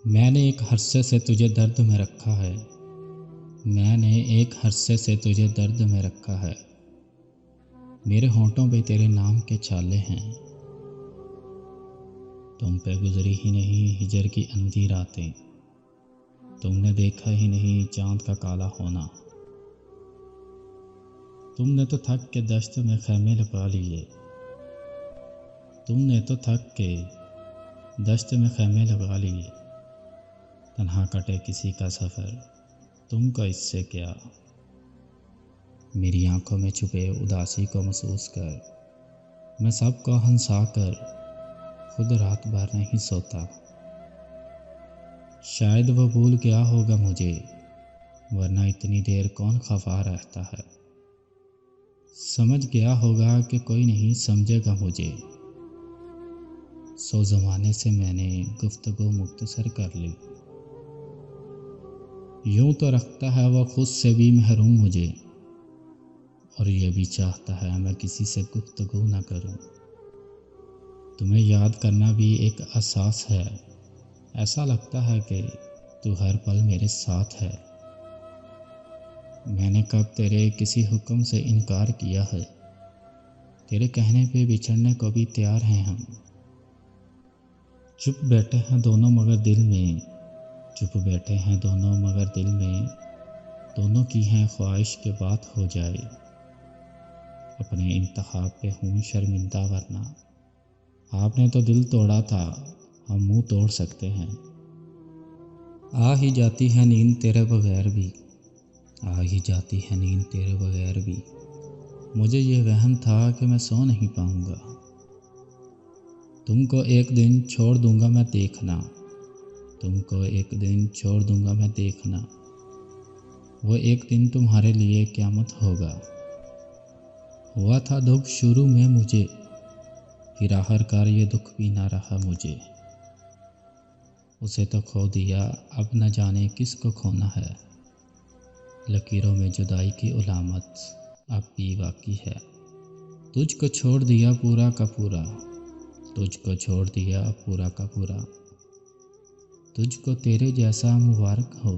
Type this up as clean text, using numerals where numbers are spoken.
میں نے ایک عرصے سے تجھے درد میں رکھا ہے، میں نے ایک عرصے سے تجھے درد میں رکھا ہے، میرے ہونٹوں پہ تیرے نام کے چھالے ہیں، تم پہ گزری ہی نہیں ہجر کی اندھی راتیں، تم نے دیکھا ہی نہیں چاند کا کالا ہونا، تم نے تو تھک کے دشت میں خیمے لگا لیے، تم نے تو تھک کے دشت میں خیمے لگا لیے، تنہا کٹے کسی کا سفر تم کو اس سے کیا، میری آنکھوں میں چھپے اداسی کو محسوس کر میں سب کو ہنسا کر خود رات بھر نہیں سوتا، شاید وہ بھول گیا ہوگا مجھے ورنہ اتنی دیر کون خفا رہتا ہے، سمجھ گیا ہوگا کہ کوئی نہیں سمجھے گا مجھے، سو زمانے سے میں نے گفتگو مختصر کر لی، یوں تو رکھتا ہے وہ خود سے بھی محروم مجھے، اور یہ بھی چاہتا ہے میں کسی سے گفتگو نہ کروں، تمہیں یاد کرنا بھی ایک احساس ہے، ایسا لگتا ہے کہ تو ہر پل میرے ساتھ ہے، میں نے کب تیرے کسی حکم سے انکار کیا ہے، تیرے کہنے پہ بچھڑنے کو بھی تیار ہیں ہم، چپ بیٹھے ہیں دونوں مگر دل میں، چپ بیٹھے ہیں دونوں مگر دل میں، دونوں کی ہیں خواہش کہ بات ہو جائے، اپنے انتخاب پہ ہوں شرمندہ ورنہ آپ نے تو دل توڑا تھا، ہم منہ توڑ سکتے ہیں، آ ہی جاتی ہے نیند تیرے بغیر بھی، آ ہی جاتی ہے نیند تیرے بغیر بھی، مجھے یہ وہم تھا کہ میں سو نہیں پاؤں گا، تم کو ایک دن چھوڑ دوں گا میں دیکھنا، تم کو ایک دن چھوڑ دوں گا میں دیکھنا، وہ ایک دن تمہارے لیے قیامت ہوگا، ہوا تھا دکھ شروع میں مجھے، پھر آخرکار یہ دکھ بھی نہ رہا مجھے، اسے تو کھو دیا اب نہ جانے کس کو کھونا ہے، لکیروں میں جدائی کی علامت اب بھی باقی ہے، تجھ کو چھوڑ دیا پورا کا پورا، تجھ کو چھوڑ دیا پورا کا پورا، تجھ کو تیرے جیسا مبارک ہو،